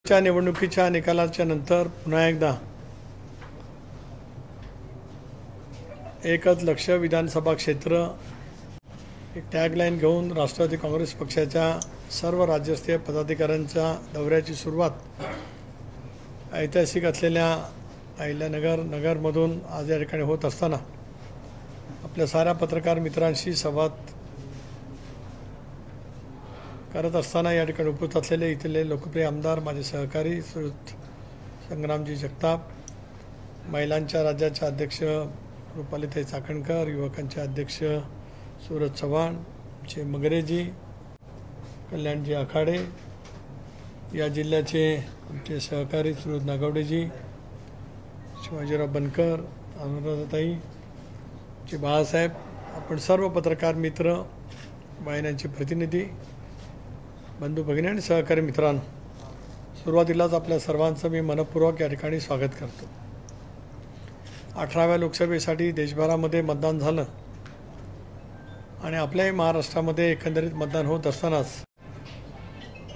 च्या निवडणुकीच्या निकालाच्या नंतर पुन्हा एकदा एकच लक्ष विधानसभा क्षेत्र एक टॅगलाईन घेऊन राष्ट्रवादी काँग्रेस पक्षाच्या सर्व राज्यस्तरीय पदाधिकाऱ्यांच्या दौऱ्याची सुरुवात ऐतिहासिक असलेल्या अहिल्यानगरमधून आज या ठिकाणी होत असताना आपल्या साऱ्या पत्रकार मित्रांशी संवाद करत असताना या ठिकाणी उपस्थित असलेले इथले लोकप्रिय आमदार माझे सहकारी श्रीयुत संग्रामजी जगताप, महिलांच्या राज्याच्या अध्यक्ष रुपालीताई चाकणकर, युवकांचे अध्यक्ष सूरज चव्हाण, चे मगरेजी, कल्याणजी आखाडे, या जिल्ह्याचे आमचे सहकारी श्रीयुत नागवडेजी, शिवाजीराव बनकर, अनुराधाताई, चे बाळासाहेब, आपण सर्व पत्रकार मित्र, वाहिन्यांचे प्रतिनिधी, बंधू भगिनी आणि सहकारी मित्रांनो, सुरुवातीलाच आपल्या सर्वांचं मी मनपूर्वक या ठिकाणी स्वागत करतो. 18व्या लोकसभेसाठी देशभरामध्ये मतदान झालं आणि आपल्याही महाराष्ट्रामध्ये एकंदरीत मतदान होत असतानाच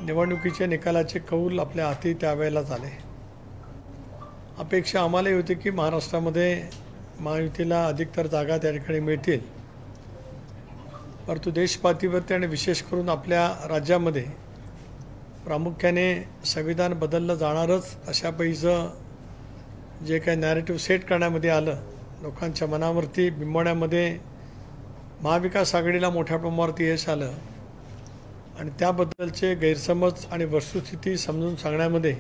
निवडणुकीच्या निकालाचे कौल आपल्या हाती त्यावेळेलाच आले. अपेक्षा आम्हालाही होती की महाराष्ट्रामध्ये महायुतीला अधिकतर जागा त्या ठिकाणी मिळतील, परंतु देशपातळीवरती आणि विशेष करून आपल्या राज्यामध्ये प्रामुख्याने संविधान बदललं जाणारच अशा पैचं जे काही नॅरेटिव्ह सेट करण्यामध्ये आलं, लोकांच्या मनावरती बिंबवण्यामध्ये महाविकास आघाडीला मोठ्या प्रमाणावरती यश आलं आणि त्याबद्दलचे गैरसमज आणि वस्तुस्थिती समजून सांगण्यामध्ये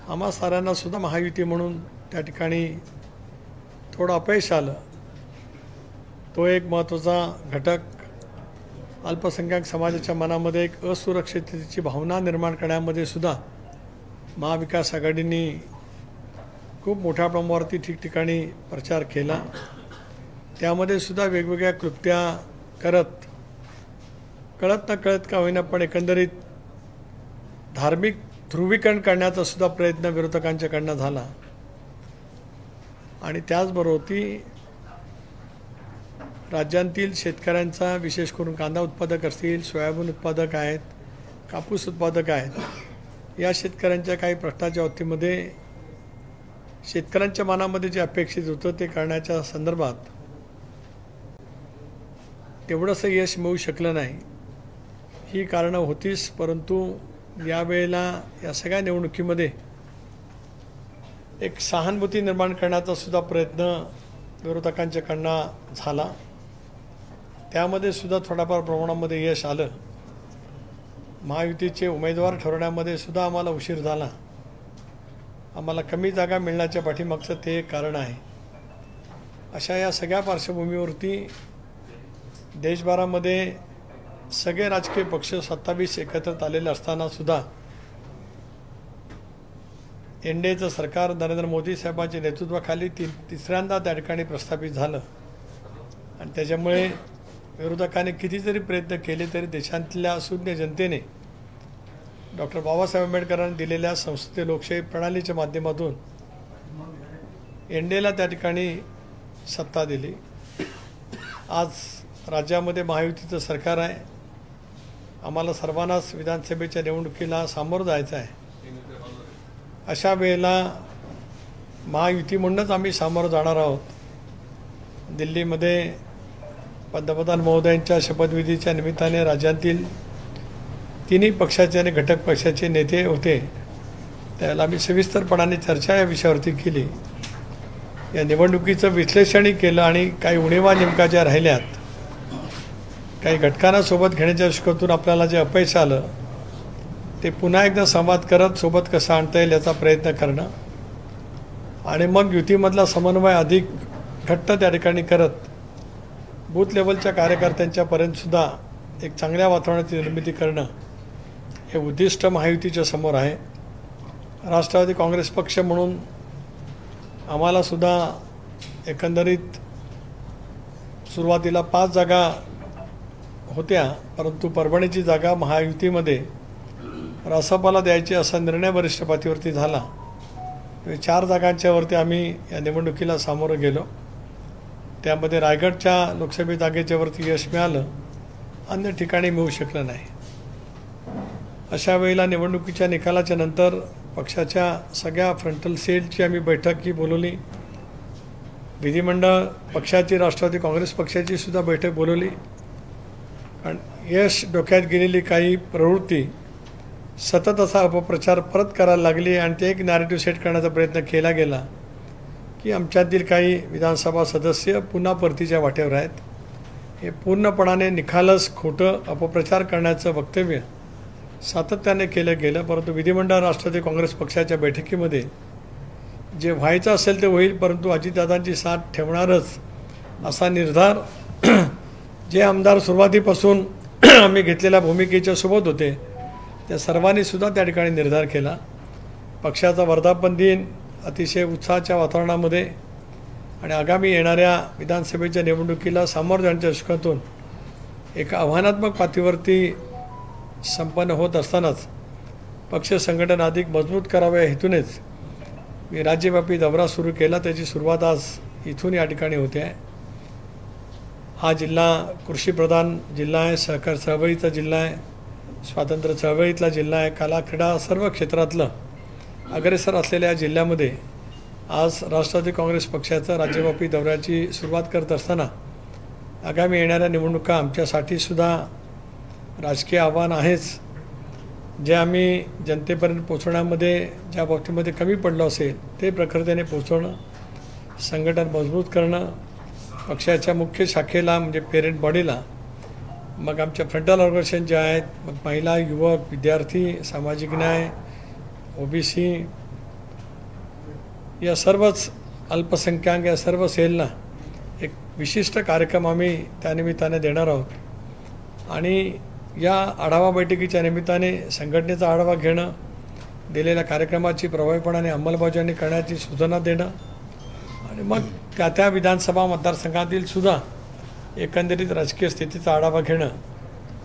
आम्हा साऱ्यांना सुद्धा महायुती म्हणून त्या ठिकाणी थोडं अपयश आलं. तो एक महत्त्वाचा घटक अल्पसंख्याक समाजाच्या मनामध्ये एक असुरक्षिततेची भावना निर्माण करण्यामध्ये सुद्धा महाविकास आघाडीने खूप मोठ्या प्रमाणावरती ठिकठिकाणी प्रचार केला. त्यामध्ये सुद्धा वेगवेगळ्या कृत्या करत कळत न कळत का होईना पण एकंदरीत धार्मिक ध्रुवीकरण करण्याचा सुद्धा प्रयत्न विरोधकांच्याकडनं झाला आणि त्याचबरोबर राज्यांतील शेतकऱ्यांचा, विशेष करून कांदा उत्पादक असतील, सोयाबीन उत्पादक आहेत, कापूस उत्पादक आहेत, या शेतकऱ्यांच्या काही प्रश्नाच्या बाबतीमध्ये शेतकऱ्यांच्या मनामध्ये जे अपेक्षित होतं ते करण्याच्या संदर्भात तेवढंसं यश मिळू शकलं नाही. ही कारणं होतीच, परंतु यावेळेला या सगळ्या निवडणुकीमध्ये एक सहानुभूती निर्माण करण्याचा सुद्धा प्रयत्न विरोधकांच्याकडनं झाला. त्यामध्ये सुद्धा थोड्याफार प्रमाणामध्ये यश आलं. महायुतीचे उमेदवार ठरवण्यामध्ये सुद्धा आम्हाला उशीर झाला. आम्हाला कमी जागा मिळण्याच्या पाठीमागचं ते एक कारण आहे. अशा या सगळ्या पार्श्वभूमीवरती देशभरामध्ये सगळे राजकीय पक्ष 27 एकत्रित आलेले असताना सुद्धा एनडीएचं सरकार नरेंद्र मोदी साहेबांच्या नेतृत्वाखाली तिसऱ्यांदा त्या ठिकाणी प्रस्थापित झालं आणि त्याच्यामुळे विरोधकांनी किती जरी प्रयत्न केले तरी देशातल्या शून्य जनतेने डॉक्टर बाबासाहेब आंबेडकरांनी दिलेल्या संसदीय लोकशाही प्रणालीच्या माध्यमातून एनडीएला त्या ठिकाणी सत्ता दिली. आज राज्यामध्ये महायुतीचं सरकार आहे. आम्हाला सर्वांनाच विधानसभेच्या निवडणुकीला सामोरं जायचं आहे. अशा वेळेला महायुती म्हणूनच आम्ही सामोरं जाणार आहोत. दिल्लीमध्ये पंतप्रधान महोदयांच्या शपथविधीच्या निमित्ताने राज्यातील तिन्ही पक्षाचे आणि घटक पक्षाचे नेते होते. त्याला आम्ही सविस्तरपणाने चर्चा या विषयावरती केली. या निवडणुकीचं विश्लेषणही केलं आणि काही उणीवा नेमका ज्या राहिल्यात, काही घटकांना सोबत घेण्याच्या दृष्टीकोनातून आपल्याला जे अपयश आलं ते पुन्हा एकदा संवाद करत सोबत कसं आणता येईल याचा प्रयत्न करणं आणि मग युतीमधला समन्वय अधिक घट्ट त्या ठिकाणी करत बूथ लेवलच्या कार्यकर्त्यांच्यापर्यंतसुद्धा एक चांगल्या वातावरणाची निर्मिती करणं हे उद्दिष्ट महायुतीच्या समोर आहे. राष्ट्रवादी काँग्रेस पक्ष म्हणून आम्हालासुद्धा एकंदरीत सुरुवातीला 5 जागा होत्या, परंतु परभणीची जागा महायुतीमध्ये रासपाला द्यायची असा निर्णय वरिष्ठ पातळीवरती झाला. 4 जागांच्या वरती आम्ही या निवडणुकीला सामोरं गेलो. त्यामध्ये रायगडच्या लोकसभा जागेच्या वरती यश मिळालं, अन्य ठिकाणी मिळू शकलं नाही. अशा वेळेला निवडणुकीच्या निकालाच्या नंतर पक्षाच्या सगळ्या फ्रंटल सेलची आम्ही बैठक ही बोलवली. विधिमंडळ पक्षाची, राष्ट्रवादी काँग्रेस पक्षाची सुद्धा बैठक बोलवली. कारण यश डोक्यात गेलेली काही प्रवृत्ती सतत असा अपप्रचार परत करायला लागली आणि ते एक नॅरेटिव्ह सेट करण्याचा प्रयत्न केला गेला की आमच्यातील काही विधानसभा सदस्य पुन्हा परतीच्या वाटेवर आहेत. हे पूर्णपणाने निखालस खोटं अपप्रचार करण्याचं वक्तव्य सातत्याने केलं गेलं. परंतु विधिमंडळ राष्ट्रवादी काँग्रेस पक्षाच्या बैठकीमध्ये जे व्हायचं असेल ते होईल, परंतु अजितदादांची साथ ठेवणारच असा निर्धार जे आमदार सुरुवातीपासून आम्ही घेतलेल्या भूमिकेच्या सोबत होते त्या सर्वांनी सुद्धा त्या ठिकाणी निर्धार केला. पक्षाचा वर्धापन दिन अतिशय उत्साहाच्या वातावरणामध्ये आणि आगामी येणाऱ्या विधानसभेच्या निवडणुकीला सामोरं जाण्याच्या दृष्टिकोनातून एका आव्हानात्मक पातळीवरती संपन्न होत असतानाच पक्ष संघटन अधिक मजबूत करावे या हेतूनेच मी राज्यव्यापी दौरा सुरू केला. त्याची सुरुवात आज इथून या ठिकाणी होते आहे. हा जिल्हा कृषीप्रधान जिल्हा आहे, सहकार चळवळीचा जिल्हा आहे, स्वातंत्र्य चळवळीतला जिल्हा आहे. कला क्रीडा सर्व क्षेत्रातलं अग्रेसर असलेल्या जिल्ह्यामध्ये आज राष्ट्रवादी काँग्रेस पक्षाचं राज्यव्यापी दौऱ्याची सुरुवात करत असताना आगामी येणाऱ्या निवडणुका आमच्यासाठी सुद्धा राजकीय आव्हान आहेच. जे आम्ही जनतेपर्यंत पोचवण्यामध्ये ज्या बाबतीमध्ये कमी पडलो असेल ते प्रखरतेने पोचवणं, संघटन मजबूत करणं, पक्षाच्या मुख्य शाखेला म्हणजे पेरेंट बॉडीला, मग आमच्या फ्रंटल ऑर्गनायझेशन जे आहेत, मग महिला, युवक, विद्यार्थी, सामाजिक न्याय, OBC या सर्वच अल्पसंख्याक या सर्व सेलला एक विशिष्ट कार्यक्रम आम्ही त्यानिमित्ताने देणार आहोत. आणि या आढावा बैठकीच्या निमित्ताने संघटनेचा आढावा घेणं, दिलेल्या कार्यक्रमाची प्रभावीपणाने अंमलबजावणी करण्याची सूचना देणं आणि मग त्या विधानसभा मतदारसंघातील सुद्धा एकंदरीत राजकीय स्थितीचा आढावा घेणं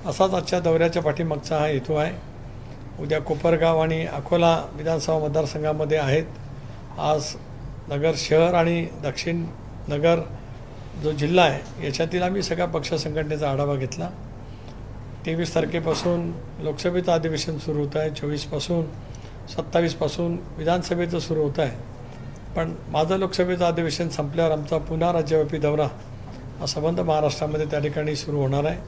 असाच आजच्या दौऱ्याच्या पाठीमागचा हा हेतू आहे. उद्या कोपरगाव आणि अकोला विधानसभा मतदारसंघामध्ये आहेत. आज नगर शहर आणि दक्षिण नगर जो जिल्हा आहे याच्यातील आम्ही सगळ्या पक्ष संघटनेचा आढावा घेतला. 23 तारखेपासून लोकसभेचं अधिवेशन सुरू होत आहे, 24पासून 27पासून विधानसभेचं सुरू होत आहे. पण माझं लोकसभेचं अधिवेशन संपल्यावर आमचा पुन्हा राज्यव्यापी दौरा हा संबंध महाराष्ट्रामध्ये त्या ठिकाणी सुरू होणार आहे.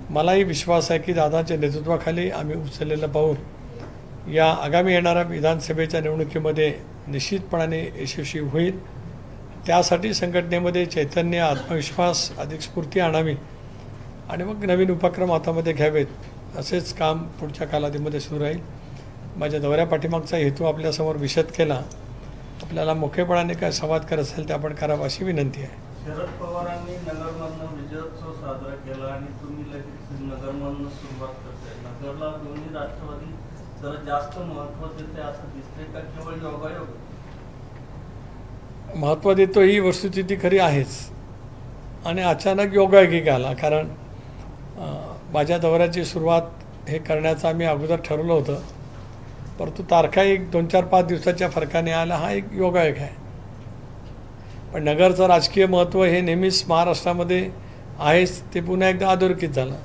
मलाही विश्वास आहे की दादाच्या नेतृत्वाखाली आम्ही उचललेलं पाऊल या आगामी येणाऱ्या विधानसभेच्या निवडणुकीमध्ये निश्चितपणाने यशस्वी होईल. त्यासाठी संघटनेमध्ये चैतन्य, आत्मविश्वास, अधिक स्फूर्ती आणावी आणि मग नवीन उपक्रम हातामध्ये घ्यावेत. असेच काम पुढच्या कालावधीमध्ये सुरू राहील. माझ्या दौऱ्या पाठीमागचा हेतू आपल्यासमोर विशद केला. आपल्याला मोकळेपणाने काय संवाद करत असेल ते आपण करावं अशी विनंती आहे. शरद पवारांनी नगरमधनं विजयोत्सव साजरा केला आणि तुम्ही लगेच नगरमधनं सुरुवात करताय. नगरला दोन्ही राष्ट्रवादी जरा जास्त महत्त्व देते असं दिसतंय का केवळ योगायोग? महत्त्व देतो ही वस्तुस्थिती खरी आहेच आणि अचानक योगायोगिक आला. कारण माझ्या दौऱ्याची सुरुवात हे करण्याचं आम्ही अगोदर ठरवलं होतं, परंतु तारखा एक 2-4-5 दिवसाच्या फरकाने आला हा एक योगायोग आहे. पण नगरचं राजकीय महत्त्व हे नेहमीच महाराष्ट्रामध्ये आहेच, ते पुन्हा एकदा अधोरेखित झालं.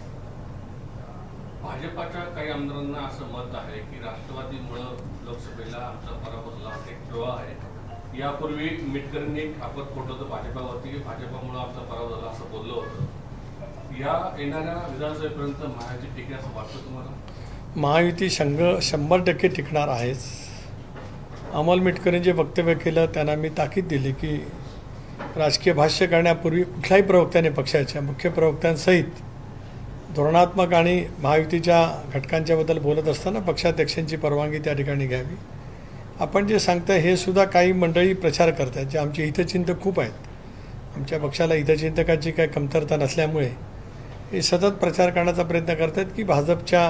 भाजपाच्या काही आमदारांना असं मत आहे की राष्ट्रवादीमुळं लोकसभेला आमचा पराभव झाला, एक प्रवाह आहे. यापूर्वी मिटकरींनी एक खापत फोटो भाजपावरती की भाजपामुळं आमचा पराभव झाला असं बोललं होतं. या येणाऱ्या विधानसभेपर्यंत महायुती टिकेल असं वाटतं तुम्हाला? महायुती 100% टिकणार आहेच. अमोल मिटकरींनी जे वक्तव्य केलं त्यांना मी ताकीद दिली की राजकीय भाष्य करण्यापूर्वी कुठल्याही प्रवक्त्याने पक्षाच्या मुख्य प्रवक्त्यांसहित धोरणात्मक आणि महायुतीच्या घटकांच्याबद्दल बोलत असताना पक्षाध्यक्षांची परवानगी त्या ठिकाणी घ्यावी. आपण जे सांगताय हे सुद्धा काही मंडळी प्रचार करत आहेत जे आमचे हितचिंतक खूप आहेत. आमच्या पक्षाला हितचिंतकाची काही कमतरता नसल्यामुळे हे सतत प्रचार करण्याचा प्रयत्न करत आहेत की भाजपच्या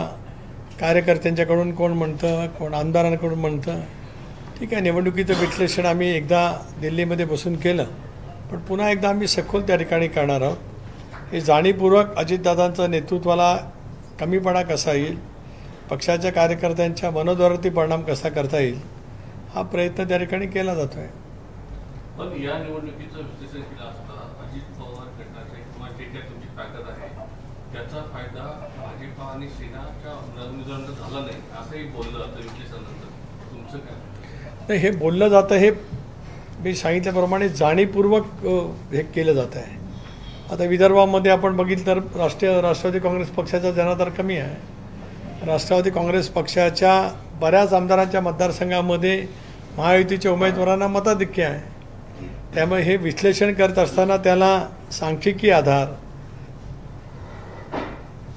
कार्यकर्त्यांच्याकडून कोण म्हणतं, कोण आमदारांकडून म्हणतं. ठीक आहे, निवडणुकीचं विश्लेषण आम्ही एकदा दिल्लीमध्ये बसून केलं, पण पुन्हा एकदा आम्ही सखोल त्या ठिकाणी करणार आहोत. हे जाणीवपूर्वक अजितदादांचं नेतृत्वाला कमीपणा कसा येईल, पक्षाच्या कार्यकर्त्यांच्या मनोधोरणावरती परिणाम कसा करता येईल हा प्रयत्न त्या ठिकाणी केला जातो आहे. पण या निवडणुकीचं विश्लेषण केलं असता अजित पवार गटाचे किंवा जे काही तुमची ताकद आहे त्याचा फायदा भाजपा आणि सेनाच्या नरमिजन झालं नाही असंही बोललं जातं विश्लेषणानंतर. तुमचं काय? तर हे बोललं जातं, हे मी सांगितल्याप्रमाणे जाणीवपूर्वक हे केलं जात आहे. आता विदर्भामध्ये आपण बघितलं तर राष्ट्रवादी काँग्रेस पक्षाचा जनाधार कमी आहे. राष्ट्रवादी काँग्रेस पक्षाच्या बऱ्याच आमदारांच्या मतदारसंघामध्ये महायुतीच्या उमेदवारांना मताधिक्य आहे. त्यामुळे हे विश्लेषण करत असताना त्याला सांख्यिकी आधार,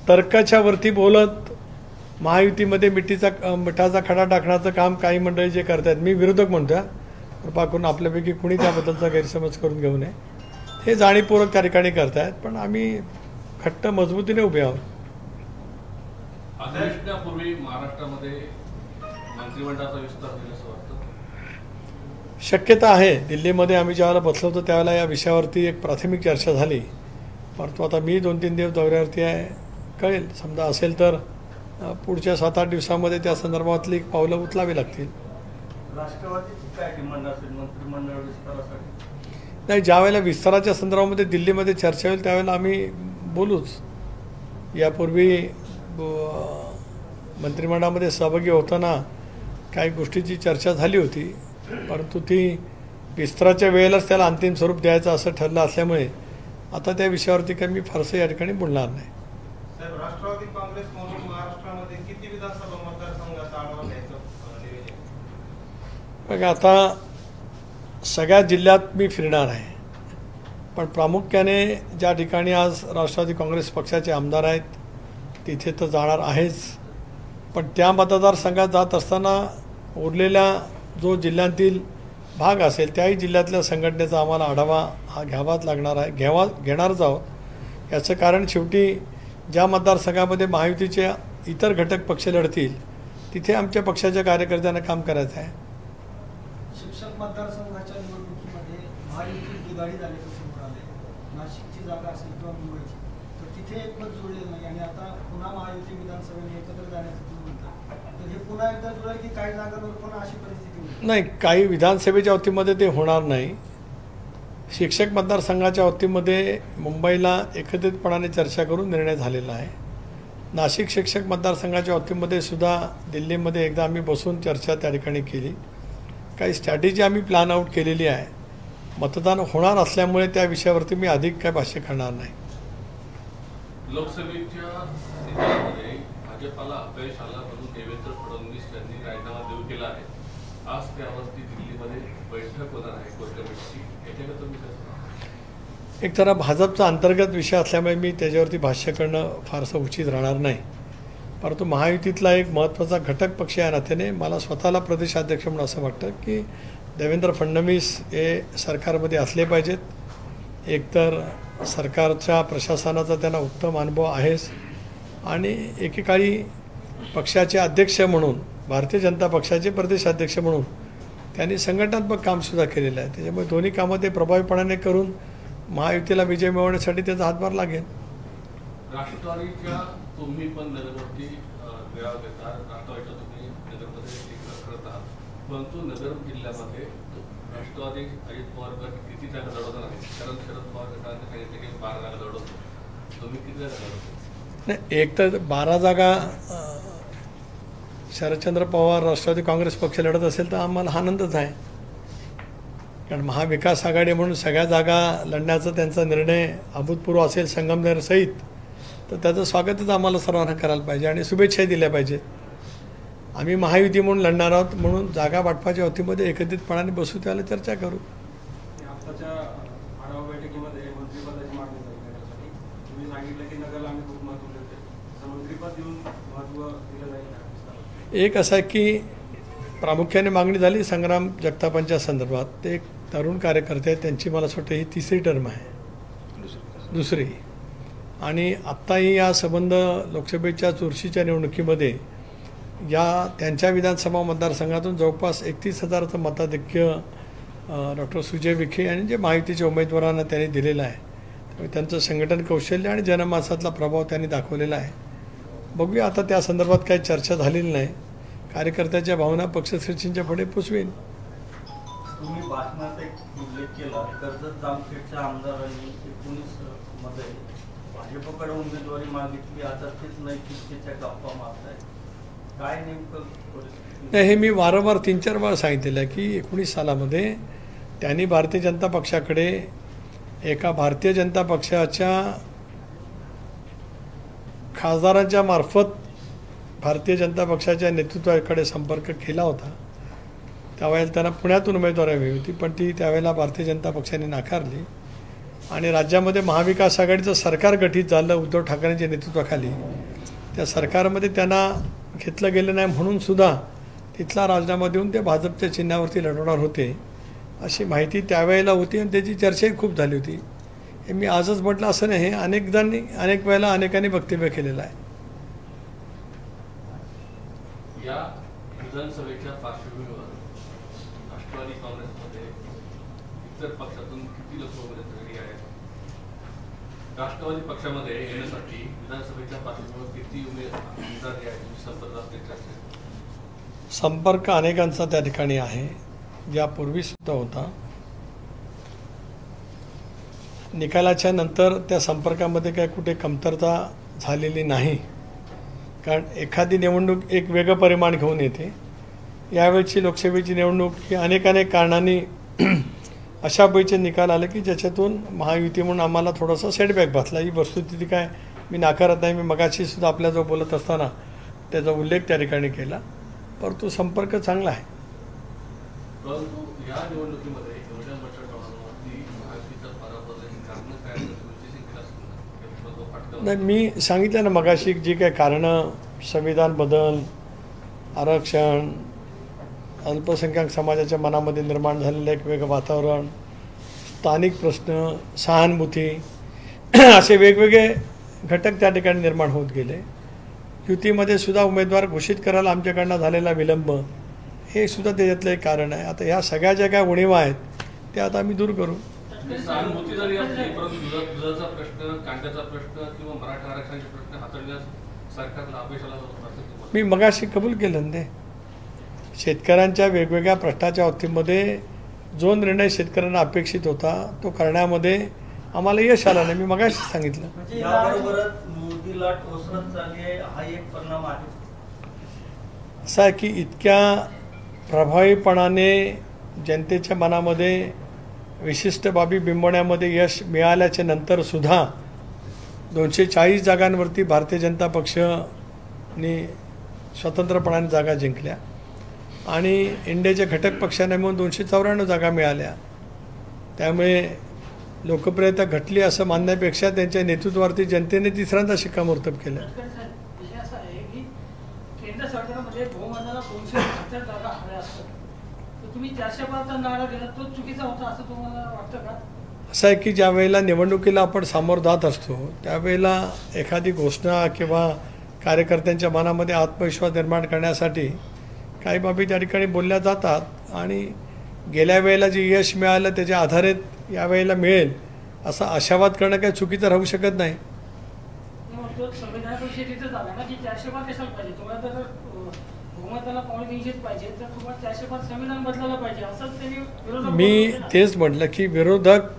तर्काच्या वरती बोलत महायुतीमध्ये मिठाचा खडा टाकण्याचं काम काही मंडळी जे करतात, मी विरोधक म्हणतो, कृपा करून आपल्यापैकी कुणी त्याबद्दलचा गैरसमज करून घेऊ नये. हे जाणीवपूर्वक त्या ठिकाणी करतायत, पण आम्ही खट्ट मजबूतीने उभे आहोत. अधिवेशनापूर्वी महाराष्ट्रामध्ये मंत्रिमंडळाचा विस्तार होईल असं वाटतं? शक्यता आहे. दिल्लीमध्ये आम्ही ज्यावेळेला बसलो होतो त्यावेळेला या विषयावरती एक प्राथमिक चर्चा झाली, परंतु आता मी 2-3 दिवस दौऱ्यावरती आहे, कळेल. समजा असेल तर पुढच्या 7-8 दिवसामध्ये त्या संदर्भातली पावलं उचलावी लागतील. राष्ट्रवादीची काय डिमांड असेल मंत्रिमंडळ विस्तारासाठी? नाही, ज्यावेळेला विस्ताराच्या संदर्भामध्ये दिल्लीमध्ये चर्चा होईल त्यावेळेला आम्ही बोलूच. यापूर्वी मंत्रिमंडळामध्ये सहभागी होताना काही गोष्टीची चर्चा झाली होती, परंतु ती विस्ताराच्या वेळेलाच त्याला अंतिम स्वरूप द्यायचं असं ठरलं असल्यामुळे आता त्या विषयावरती काही मी फारसं या ठिकाणी बोलणार नाही. साहेब, राष्ट्रवादी काँग्रेस म्हणून महाराष्ट्रामध्ये किती विधानसभा मतदारसंघाचा आढावा घ्यायचं नियोजन? बघा, आता सगळ्या जिल्ह्यात मी फिरणार आहे, पण प्रामुख्याने ज्या ठिकाणी आज राष्ट्रवादी काँग्रेस पक्षाचे आमदार आहेत तिथे तर जाणार आहेच, पण त्या मतदारसंघात जात असताना उरलेल्या जो जिल्ह्यातील भाग असेल त्याही जिल्ह्यातल्या संघटनेचा आम्हाला आढावा हा घ्यावाच लागणार आहे, घेणारच आहोत. याचं कारण शेवटी ज्या मतदारसंघामध्ये महायुतीचे इतर घटक पक्ष लढतील तिथे आमच्या पक्षाच्या कार्यकर्त्यांना काम करायचं आहे. शिक्षक मतदारसंघाच्या निवडणुकीमध्ये महायुती बिघाडी झाल्याचं समोर आले. नाशिकची जागा असेल किंवा मुंबईची, तर तिथे एकमत जुळलेलं नाही आणि आता पुन्हा महायुती विधानसभेने एकत्र जाण्याचं तुम्ही म्हणता, तर हे पुन्हा एकदा जुळेल की काही जागांवर पुन्हा अशी परिस्थिती होईल? नाही, काही विधानसभेच्या बाबतीमध्ये ते होणार नाही. शिक्षक मतदारसंघाच्या बाबतीमध्ये मुंबईला एकत्रितपणाने चर्चा करून निर्णय झालेला आहे. नाशिक शिक्षक मतदारसंघाच्या बाबतीमध्ये सुद्धा दिल्लीमध्ये एकदा आम्ही बसून चर्चा त्या ठिकाणी केली. काही स्ट्रॅटेजी आम्ही प्लॅन आउट केलेली आहे. मतदान होणार असल्यामुळे त्या विषयावरती मी अधिक काय भाष्य करणार नाही. लोकसभेच्या निकालामध्ये भाजपाला अपयश आलं म्हणून देवेंद्र फडणवीस यांनी राजीनामा देऊ केला आहे. आज त्यावरती दिल्लीमध्ये बैठक होणार आहे कोर कमिटीची, याच्याकडे तुम्ही कसं? एक तर भाजपचा अंतर्गत विषय असल्यामुळे मी त्याच्यावरती भाष्य करणं फारसं उचित राहणार नाही, परंतु महायुतीतला एक महत्त्वाचा घटक पक्ष या नात्याने मला स्वतःला प्रदेशाध्यक्ष म्हणून असं वाटतं की देवेंद्र फडणवीस हे सरकारमध्ये असले पाहिजेत. एकतर सरकारच्या प्रशासनाचा त्यांना उत्तम अनुभव आहेच आणि एकेकाळी पक्षाचे अध्यक्ष म्हणून, भारतीय जनता पक्षाचे प्रदेशाध्यक्ष म्हणून त्यांनी संघटनात्मक कामसुद्धा केलेलं आहे. त्याच्यामुळे दोन्ही कामं ते प्रभावीपणाने करून महायुतीला विजय मिळवण्यासाठी त्याचा हातभार लागेल. राष्ट्रवादीच्या तुम्ही पण नगरवरती वेळा देता, राष्ट्रवादीच्या तुम्ही नगरमध्ये करत आहात, परंतु नगर जिल्ह्यामध्ये राष्ट्रवादी अजित पवार गट किती जागा लढवणार आहे? कारण शरद पवार गटाने सांगितले की 12 जागा लढवतो, तुम्ही किती जागा लढवतो? नाही, एक तर 12 जागा शरदचंद्र पवार राष्ट्रवादी काँग्रेस पक्ष लढत असेल तर आम्हाला आनंदच आहे, कारण महाविकास आघाडी म्हणून सगळ्या जागा लढण्याचा त्यांचा निर्णय अभूतपूर्व असेल संगमनेर सहित, तर त्याचं स्वागतच आम्हाला सर्वांना करायला पाहिजे आणि शुभेच्छाही दिल्या पाहिजेत. आम्ही महायुती म्हणून लढणार आहोत, म्हणून जागा वाटपाच्या वतीमध्ये एकत्रितपणाने बसू, त्याला चर्चा करू. आताच्या आढावा बैठकीमध्ये मंत्रिपदाची मागणी झाली. तुम्ही सांगितलं की नगरला आम्ही खूप महत्त्व देते, तर मंत्रिपद देऊन महत्त्व दिलं जाईल. एक असं आहे की प्रामुख्याने मागणी झाली संग्राम जगतापांच्या संदर्भात. ते एक तरुण कार्यकर्ते आहेत, त्यांची मला असं वाटतं ही 3री टर्म आहे, दुसरी. आणि आत्ताही या संबंध लोकसभेच्या चुरशीच्या निवडणुकीमध्ये या त्यांच्या विधानसभा मतदारसंघातून जवळपास 31,000चं मताधिक्य डॉक्टर सुजय विखे यांनी जे महायुतीच्या उमेदवारांना त्यांनी दिलेलं आहे. त्यामुळे त्यांचं संघटन कौशल्य आणि जनमानसातला प्रभाव त्यांनी दाखवलेला आहे. बघूया, आता त्या संदर्भात काही चर्चा झालेली नाही. कार्यकर्त्याच्या भावना पक्षश्रेष्ठींच्या पुढे पोचवेल. तुम्ही भाषणात एक उल्लेख केला, कर्जत जामखेडच्या आमदारांनी 19 मध्ये भाजपकडे उमेदवारी मागितली, आता तेच नैतिकतेच्या गप्पा मारताय. काय नेमकं परिस्थिती? नाही, हे मी वारंवार 3-4 वेळा सांगितलेलं आहे की 19 सालामध्ये त्यांनी भारतीय जनता पक्षाकडे एका भारतीय जनता पक्षाच्या खासदारांच्या मार्फत भारतीय जनता पक्षाच्या नेतृत्वाकडे संपर्क केला होता. त्यावेळेला त्यांना पुण्यातून उमेदवारी हवी होती, पण ती त्यावेळेला भारतीय जनता पक्षाने नाकारली आणि राज्यामध्ये महाविकास आघाडीचं सरकार गठीत झालं उद्धव ठाकरेंच्या नेतृत्वाखाली. त्या सरकारमध्ये त्यांना घेतलं गेलं नाही म्हणून सुद्धा तिथला राजीनामा देऊन ते भाजपच्या चिन्हावरती लढवणार होते अशी माहिती त्यावेळेला होती आणि त्याची चर्चाही खूप झाली होती. हे मी आजच म्हटलं असं नाही, अनेकदांनी अनेक वेळेला अनेकांनी वक्तव्य केलेलं आहे. या विधानसभेच्या पार्श्वभूमीवर राष्ट्रवादी काँग्रेसमध्ये इतर पक्षातून किती लोक उमेदवारी आहेत? राष्ट्रवादी पक्षामध्ये येण्यासाठी विधानसभेच्या पार्श्वभूमीवर किती उमेदवारी आहेत? संपर्क असलेल्या चर्चा संपर्क अनेकांचा त्या ठिकाणी आहे, यापूर्वी सुद्धा होता. निकालाच्या नंतर त्या संपर्कामध्ये काय कुठे कमतरता झालेली नाही, कारण एखादी निवडणूक एक वेगळं परिमाण घेऊन येते. यावेळची लोकसभेची निवडणूक ही अनेक कारणांनी अशा पैसे निकाल आले की ज्याच्यातून महायुती म्हणून आम्हाला थोडासा सेटबॅक बसला. ही वस्तुस्थिती काय मी नाकारत नाही, मी मगाशी सुद्धा आपल्याजवळ बोलत असताना त्याचा उल्लेख त्या ठिकाणी केला, परंतु संपर्क चांगला आहे. परंतु या निवडणुकीमध्ये एवढ्या मोठ्या प्रमाणावरती महायुतीचा पराभव झाल्याची कारणं काय नाही, मी सांगितलं ना मगाशी जी काय कारणं, संविधान बदल, आरक्षण, अल्पसंख्याक समाजाच्या मनामध्ये निर्माण झालेलं एक वेगळं वातावरण, स्थानिक प्रश्न, सहानुभूती असे वेगवेगळे घटक त्या ठिकाणी निर्माण होत गेले. युतीमध्ये सुद्धा उमेदवार घोषित करायला आमच्याकडनं झालेला विलंब हे सुद्धा त्याच्यातलं एक कारण आहे. आता ह्या सगळ्या ज्या काय उणीवा आहेत त्या आता आम्ही दूर करू. सहानुभूती जरी असली परंतु दुधाचा प्रश्न, कांद्याचा प्रश्न किंवा मराठा आरक्षणाचे प्रश्न हाताळण्यास सरकारला अपयश आलं मी मगाशी कबूल केलं ते. शेतकऱ्यांच्या वेगवेगळ्या प्रश्नाच्या बाबतीमध्ये जो निर्णय शेतकऱ्यांना अपेक्षित होता तो करण्यामध्ये आम्हाला यश आलं नाही, मी मगाशी सांगितलं. म्हणजे याबरोबरच मोदी लाट ओसरत चालली आहे, हा एक परिणाम आहे. असं आहे की इतक्या प्रभावीपणाने जनतेच्या मनामध्ये विशिष्ट बाबी बिंबवण्यामध्ये यश मिळाल्याच्या नंतरसुद्धा 240 जागांवरती भारतीय जनता पक्षाने स्वतंत्रपणाने जागा जिंकल्या आणि इंडियाच्या घटक पक्षाने म्हणून 294 जागा मिळाल्या. त्यामुळे लोकप्रियता घटली असं मानण्यापेक्षा त्यांच्या नेतृत्वावरती जनतेने तिसऱ्यांदा शिक्कामोर्तब केलं. विषय असा आहे की केंद्र सरकारमध्ये बहुमताला 272 जागा हव्या असतात, तर तुम्ही 405चा नारा दिला तो चुकीचा होता असं तुम्हाला वाटतं का? असं आहे की ज्या वेळेला निवडणुकीला आपण सामोरं जात असतो त्यावेळेला एखादी घोषणा किंवा कार्यकर्त्यांच्या मनामध्ये आत्मविश्वास निर्माण करण्यासाठी काही बाबी त्या ठिकाणी बोलल्या जातात आणि गेल्या वेळेला जे यश मिळालं त्याच्या आधारित यावेळेला मिळेल असा आशावाद करणं काही चुकीचं राहू शकत नाही. तो संविधानापेक्षा तिथं झाला ना की 405 कशाला पाहिजे? तुम्हाला जर बहुमताला 350 पाहिजे तर तुम्हाला 405 संविधान बदलायला पाहिजे असंच त्यांनी विरोधक मी तेच म्हटलं की विरोधक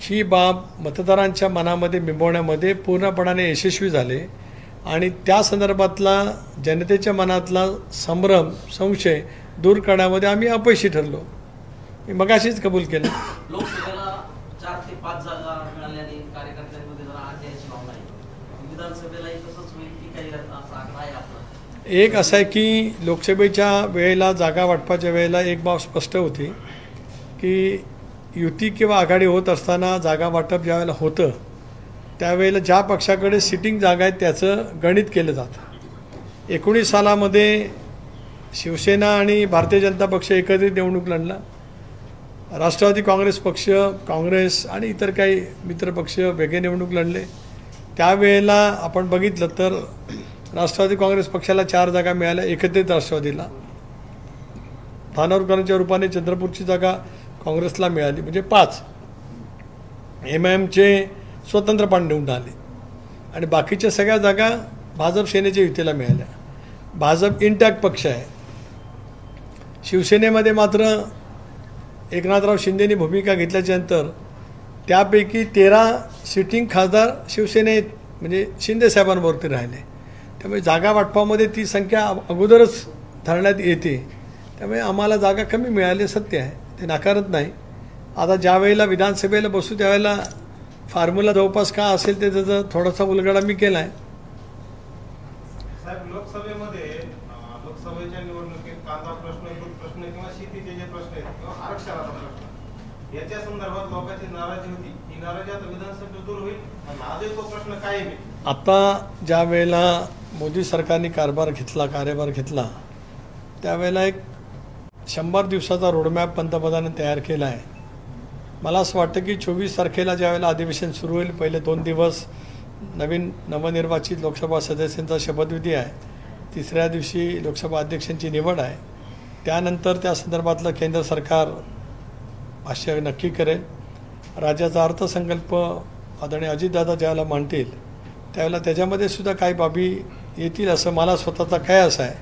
ही बाब मतदारांच्या मनामध्ये बिंबवण्यामध्ये पूर्णपणाने यशस्वी झाले आणि त्या संदर्भातला जनतेच्या मनातला संभ्रम संशय दूर करण्यामध्ये आम्ही अपयशी ठरलो. मी मगाशीच कबूल केलं. लोकसभेला 4 ते 5 जागा मिळाल्याने कार्यकर्त्यांमध्ये जरा आशयाची भावना आहे. विधानसभेलाही तसंच होईल की काही असा आकडा आहे आपला? एक असं आहे की लोकसभेच्या वेळेला जागा वाटपाच्या वेळेला एक बाब स्पष्ट होती की युती किंवा आघाडी होत असताना जागा वाटप ज्यावेळेला होतं त्यावेळेला ज्या पक्षाकडे सिटिंग जागा आहेत त्याचं गणित केलं जातं. 19 सालामध्ये शिवसेना आणि भारतीय जनता पक्ष एकत्रित निवडणूक लढला. राष्ट्रवादी काँग्रेस पक्ष, काँग्रेस आणि इतर काही मित्रपक्ष वेगळे निवडणूक लढले. त्यावेळेला आपण बघितलं तर राष्ट्रवादी काँग्रेस पक्षाला 4 जागा मिळाल्या एकत्रित राष्ट्रवादीला. धानोरकरांच्या रूपाने चंद्रपूरची जागा काँग्रेसला मिळाली म्हणजे 5. MIMचे स्वतंत्रपणे निवडून आले आणि बाकीच्या सगळ्या जागा भाजप सेनेच्या युतीला मिळाल्या. भाजप इंटॅक्ट पक्ष आहे. शिवसेनेमध्ये मात्र एकनाथराव शिंदेनी भूमिका घेतल्याच्यानंतर त्यापैकी 13 सिटिंग खासदार शिवसेनेत म्हणजे शिंदे साहेबांवरती राहिले. त्यामुळे जागा वाटपामध्ये ती संख्या अगोदरच धरण्यात येते. त्यामुळे आम्हाला जागा कमी मिळाली सत्य आहे, ते नाकारत नाही. आता ज्या वेळेला विधानसभेला बसू त्यावेळेला फॉर्म्युला जवळपास का असेल ते त्याचा थोडासा उलगडा मी केला आहे. साहेब, लोकसभेच्या निवडणुकीत कांदा प्रश्न, दूध प्रश्न किंवा शेतीचे जे प्रश्न आहेत किंवा आरक्षणाचा प्रश्न याच्या संदर्भात लोकांची नाराजी होती. ही नाराजी आता विधानसभेत दूर होईल आणि आजही तो प्रश्न कायम आहे. आता ज्या वेळेला मोदी सरकारने कार्यभार घेतला त्यावेळेला एक 100 दिवसाचा रोडमॅप पंतप्रधानांनी तयार केला आहे. मला असं वाटतं की 24 तारखेला ज्यावेळेला अधिवेशन सुरू होईल, पहिले 2 दिवस नवनिर्वाचित लोकसभा सदस्यांचा शपथविधी आहे, तिसऱ्या दिवशी लोकसभा अध्यक्षांची निवड आहे. त्यानंतर त्या संदर्भातलं केंद्र सरकार भाष्य नक्की करेल. राज्याचा अर्थसंकल्प आदरणीय अजितदादा ज्यावेळेला मांडतील त्यावेळेला त्याच्यामध्ये सुद्धा काही बाबी येतील असं मला स्वतःचा कयास आहे.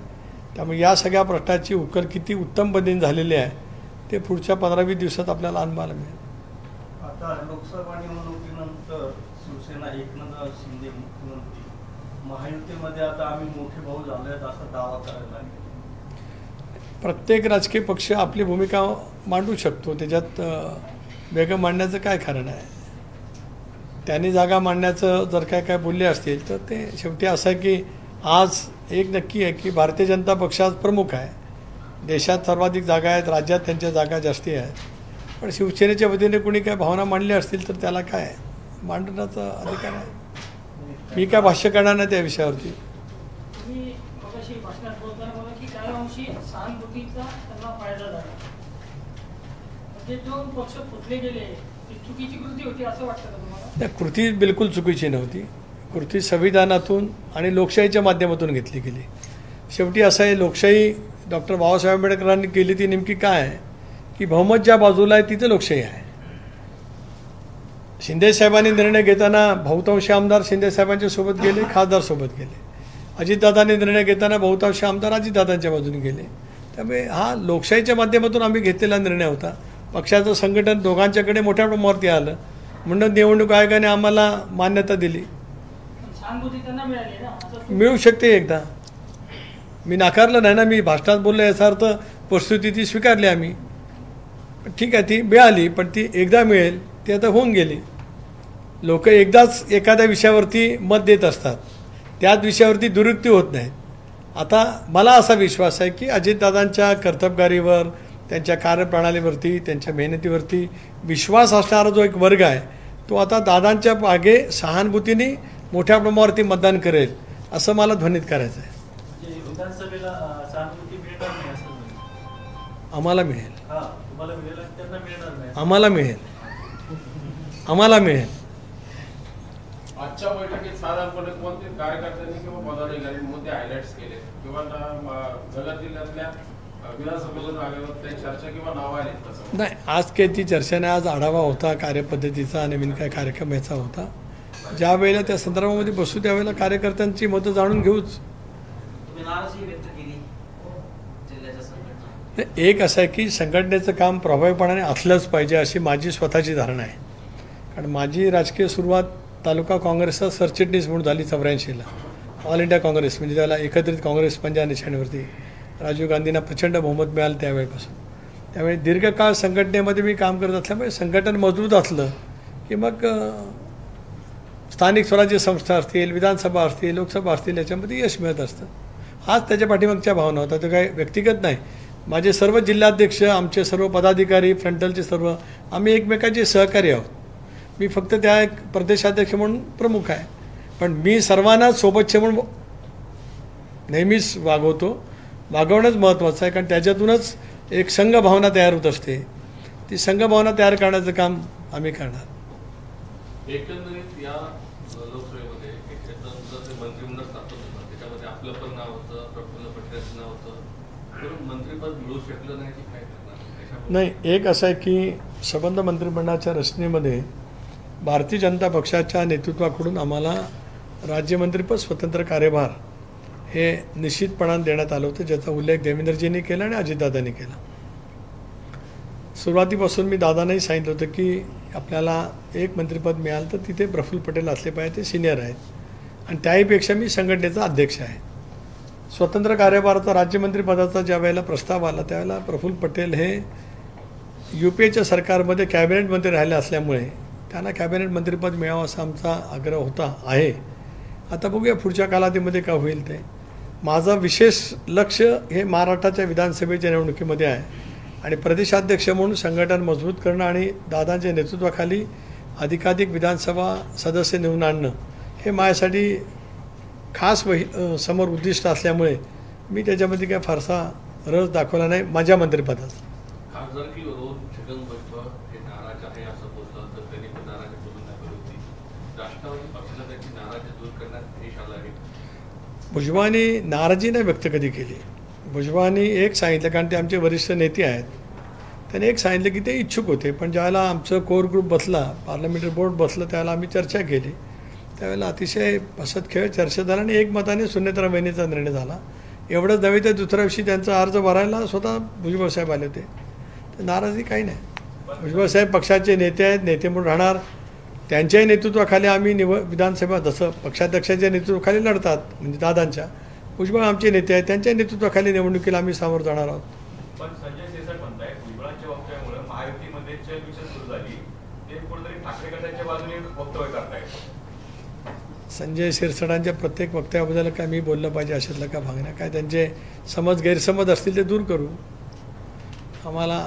त्यामुळे या सगळ्या प्रश्नाची उकल किती उत्तम पद्धतीने झालेली आहे ते पुढच्या 15-20 दिवसात आपल्याला अनुभवायला मिळेल. आता लोकसभा निवडणुकीनंतर शिवसेना एकनाथ शिंदे मुख्यमंत्री, महायुतीमध्ये आता आम्ही मोठे भाऊ झाले आहेत असा दावा करायला लागले. प्रत्येक राजकीय पक्ष आपली भूमिका मांडू शकतो, त्याच्यात वेगळं मांडण्याचं काय कारण आहे. त्यांनी जागा मांडण्याचं जर काय बोलले असतील तर ते शेवटी असं आहे की आज एक नक्की आहे की भारतीय जनता पक्ष आज प्रमुख आहे. देशात सर्वाधिक जागा आहेत, राज्यात त्यांच्या जागा जास्ती आहेत. पण शिवसेनेच्या वतीने कोणी काय भावना मांडल्या असतील तर त्याला काय मांडण्याचा अधिकार आहे. मी काय भाष्य करणार नाही त्या विषयावरती. तुम्ही मगाशी भाषणात बोलताना मला की काही अंशी सहानुभूतीचा त्यांना फायदा झाला, म्हणजे जो पक्ष फुटले गेले ती चुकीची कृती होती असं वाटतं का तुम्हाला? त्या कृती बिलकुल चुकीची नव्हती. कृती संविधानातून आणि लोकशाहीच्या माध्यमातून घेतली गेली. शेवटी असं आहे, लोकशाही डॉक्टर बाबासाहेब आंबेडकरांनी केली ती नेमकी काय आहे की बहुमत ज्या बाजूला आहे तिथे लोकशाही आहे. शिंदेसाहेबांनी निर्णय घेताना बहुतांश आमदार शिंदेसाहेबांच्या सोबत गेले, खासदार सोबत गेले. अजितदादांनी निर्णय घेताना बहुतांश आमदार अजितदादांच्या बाजूने गेले. त्यामुळे हा लोकशाहीच्या माध्यमातून आम्ही घेतलेला निर्णय होता. पक्षाचं संघटन दोघांच्याकडे मोठ्या प्रमाणावरती आलं म्हणून निवडणूक आयोगाने आम्हाला मान्यता दिली. सहानुभूती त्यांना मिळाली ना, असं मिळू शकते एकदा. मी नाकारलं नाही ना, मी भाषणात बोललो याचा अर्थ परिस्थिती ती स्वीकारली आम्ही. ठीक आहे, ती मिळाली पण ती एकदा मिळेल ती आता होऊन गेली. लोक एकदाच एखाद्या विषयावरती मत देत असतात, त्याच विषयावरती दुरुक्ती होत नाहीत. आता मला असा विश्वास आहे की अजितदादांच्या कर्तबगारीवर, त्यांच्या कार्यप्रणालीवरती, त्यांच्या मेहनतीवरती विश्वास असणारा जो एक वर्ग आहे तो आता दादांच्या मागे सहानुभूतीने मोठ्या प्रमाणावरती मतदान करेल असं मला ध्वनित करायचं आहे. म्हणजे विधानसभेला सहानुभूती मिळणार नाही असं म्हणतो. आम्हाला मिळेल, हा, तुम्हाला मिळेल आणि त्यांना मिळणार नाही. आम्हाला मिळेल, आम्हाला मिळेल. आजच्या बैठकीत साधारणपणे कोणते कार्यकर्त्यांनी किंवा पदाधिकाऱ्यांनी मुद्दे हायलाइट्स केले किंवा जळगाव जिल्ह्यातल्या विधानसभेच्या जागेवर काही चर्चा किंवा नावं आली तसं? नाही, आज काही ती चर्चा नाही. आज आढावा होता कार्यपद्धतीचा, नवीन काय कार्यक्रम याचा होता. ज्या वेळेला त्या संदर्भामध्ये बसू त्यावेळेला कार्यकर्त्यांची मतं जाणून घेऊच. तुम्ही नाराजी व्यक्त केली जिल्ह्याच्या संघटना. एक असं आहे की संघटनेचं काम प्रभावीपणाने असलंच पाहिजे अशी माझी स्वतःची धारणा आहे. कारण माझी राजकीय सुरुवात तालुका काँग्रेसचा सरचिटणीस म्हणून झाली 84ला. ऑल इंडिया काँग्रेस म्हणजे त्याला एकत्रित काँग्रेस पंजा निशाणीवरती राजीव गांधींना प्रचंड बहुमत मिळालं त्यावेळेपासून. त्यामुळे दीर्घकाळ संघटनेमध्ये मी काम करत असल्यामुळे संघटन मजबूत असलं की मग स्थानिक स्वराज्य संस्था असतील, विधानसभा असतील, लोकसभा असतील याच्यामध्ये यश मिळत असतं. हाच त्याच्या पाठीमागच्या भावना होता. तो काही व्यक्तिगत नाही. माझे सर्व जिल्हाध्यक्ष, आमचे सर्व पदाधिकारी, फ्रंटलचे सर्व आम्ही एकमेकांचे सहकारी आहोत. मी फक्त त्या एक प्रदेशाध्यक्ष म्हणून प्रमुख आहे, पण मी सर्वांना सोबतचे म्हणून नेहमीच वागवणंच महत्त्वाचं आहे. कारण त्याच्यातूनच एक संघभावना तयार होत असते. ती संघभावना तयार करण्याचं काम आम्ही करणार. एकंदरीत या लोकसभेमध्ये मंत्रिमंडळ स्थापन होतं, त्याच्यामध्ये आपलं पण नाव होतं, प्रफुल्ल पटेलचं नाव होतं, पण मंत्रिपद मिळू शकलं नाही की काय करणार? नाही, एक असं आहे की संबंध मंत्रिमंडळाच्या रचनेमध्ये भारतीय जनता पक्षाच्या नेतृत्वाकडून आम्हाला राज्यमंत्रीपद, स्वतंत्र कार्यभार हे निश्चितपणाने देण्यात आलं होतं, ज्याचा उल्लेख देवेंद्रजींनी केला आणि अजितदादांनी केला. सुरुवातीपासून मी दादांनाही सांगितलं होतं की आपल्याला एक मंत्रिपद मिळालं तर तिथे प्रफुल्ल पटेल असले पाहिजे, ते सिनियर आहेत आणि त्याहीपेक्षा मी संघटनेचा अध्यक्ष आहे. स्वतंत्र कार्यभाराचा राज्यमंत्रीपदाचा ज्या वेळेला प्रस्ताव आला त्यावेळेला प्रफुल्ल पटेल हे UPAच्या सरकारमध्ये कॅबिनेट मंत्री राहिले असल्यामुळे त्यांना कॅबिनेट मंत्रिपद मिळावं असा आमचा आग्रह होता आहे. आता बघूया पुढच्या कालावधीमध्ये काय होईल ते. माझं विशेष लक्ष हे महाराष्ट्राच्या विधानसभेच्या निवडणुकीमध्ये आहे आणि प्रदेशाध्यक्ष म्हणून संघटन मजबूत करणं आणि दादांच्या नेतृत्वाखाली अधिकाधिक विधानसभा सदस्य निवडून आणणं हे माझ्यासाठी खास समोर उद्दिष्ट असल्यामुळे मी त्याच्यामध्ये काय फारसा रस दाखवला नाही माझ्या मंत्रिपदाचा. खासदार की रोज छगन भुजबळ हे नाराज आहे असं बोललं तर त्यांनी पण नाराजी बोलून दाखवली होती. राष्ट्रवादी पक्षाला त्याची नाराजी दूर करण्यात यश आलं आहे. भुजबळांनी नाराजी नाही व्यक्त कधी केली. भुजबळांनी एक सांगितलं, कारण ते आमचे वरिष्ठ नेते आहेत, त्यांनी एक सांगितलं की ते इच्छुक होते, पण ज्यावेळेला आमचं कोर ग्रुप बसला, पार्लमेंटरी बोर्ड बसलं, त्यावेळेला आम्ही चर्चा केली. त्यावेळेला अतिशय हसत खेळ चर्चा झाला आणि एकमताने सुनेत्रा वहिनीचा निर्णय झाला. एवढंच नव्हे तर दुसऱ्या दिवशी त्यांचा अर्ज भरायला स्वतः भुजबळ साहेब आले होते. तर नाराजी काही नाही. भुजबळ साहेब पक्षाचे नेते आहेत, नेते म्हणून राहणार. त्यांच्याही नेतृत्वाखाली आम्ही विधानसभा जसं पक्षाध्यक्षाच्या नेतृत्वाखाली लढतात, म्हणजे दादांच्या, भुजबळ आमचे नेते आहेत, त्यांच्या नेतृत्वाखाली निवडणुकीला आम्ही सामोरं जाणार आहोत. पण संजय शिरसाट म्हणताय भुजबळांच्या वक्तव्यामुळे महायुतीमध्ये चलबिचल सुरू झाली, ते कुठेतरी ठाकरे गटाच्या बाजूने वक्तव्य करतायत. संजय शिरसाटांच्या प्रत्येक वक्तव्याबद्दल काय मी बोललं पाहिजे अशातलं का भाग नाही. काय त्यांचे गैरसमज असतील ते दूर करू. आम्हाला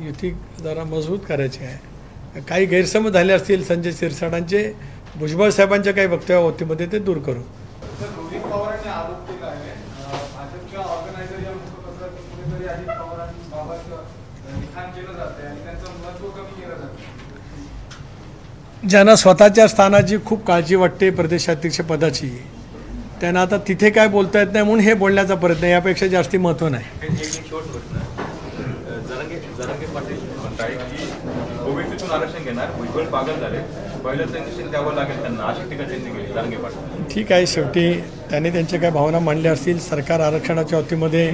युती जरा मजबूत करायची आहे. काही गैरसमज झाले असतील संजय शिरसाटांचे भुजबळ साहेबांच्या काही वक्तव्यावतीमध्ये ते दूर करू. रोहित पवारांनी आरोप केला आहे भाजपच्या ऑर्गनायझर या मुखपत्रात कुठेतरी अजित पवारांबाबत लिखाण केलं जातं आणि त्यांचं महत्त्व कमी केलं जातं. ज्यांना स्वतःच्या स्थानाची खूप काळजी वाटते प्रदेशाध्यक्ष पदाची, त्यांना आता तिथे काय बोलता येत नाही म्हणून हे बोलण्याचा प्रयत्न, यापेक्षा जास्ती महत्त्व नाही. एक शेवट प्रश्न, जरांगे पाटील म्हणताय की ओबीसीतून आरक्षण घेणार, भुजबळ पागल झाले, पहिलं संरक्षण द्यावं लागेल त्यांना, अशी टीका त्यांनी केली जरांगे पाटील. ठीक आहे, शेवटी त्यांनी त्यांच्या काय भावना मांडल्या असतील. सरकार आरक्षणाच्या बाबतीमध्ये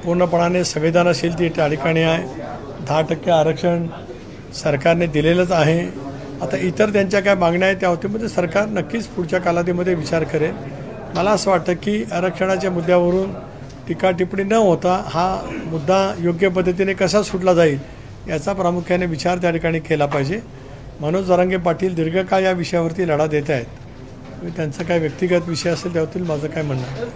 पूर्णपणाने संवेदनशील ती त्या ठिकाणी आहे. 10% आरक्षण सरकारने दिलेलंच आहे. आता इतर त्यांच्या काय मागण्या आहेत त्या बाबतीमध्ये सरकार नक्कीच पुढच्या कालावधीमध्ये विचार करेल. मला असं वाटतं की आरक्षणाच्या मुद्द्यावरून टीका टिप्पणी न होता हा मुद्दा योग्य पद्धतीने कसा सुटला जाईल याचा प्रामुख्याने विचार त्या ठिकाणी केला पाहिजे. मनोज जरांगे पाटील दीर्घकाळ या विषयावरती लढा देत आहेत. त्यांचा काय व्यक्तिगत विषय असेल त्यावरील माझं काय म्हणणं.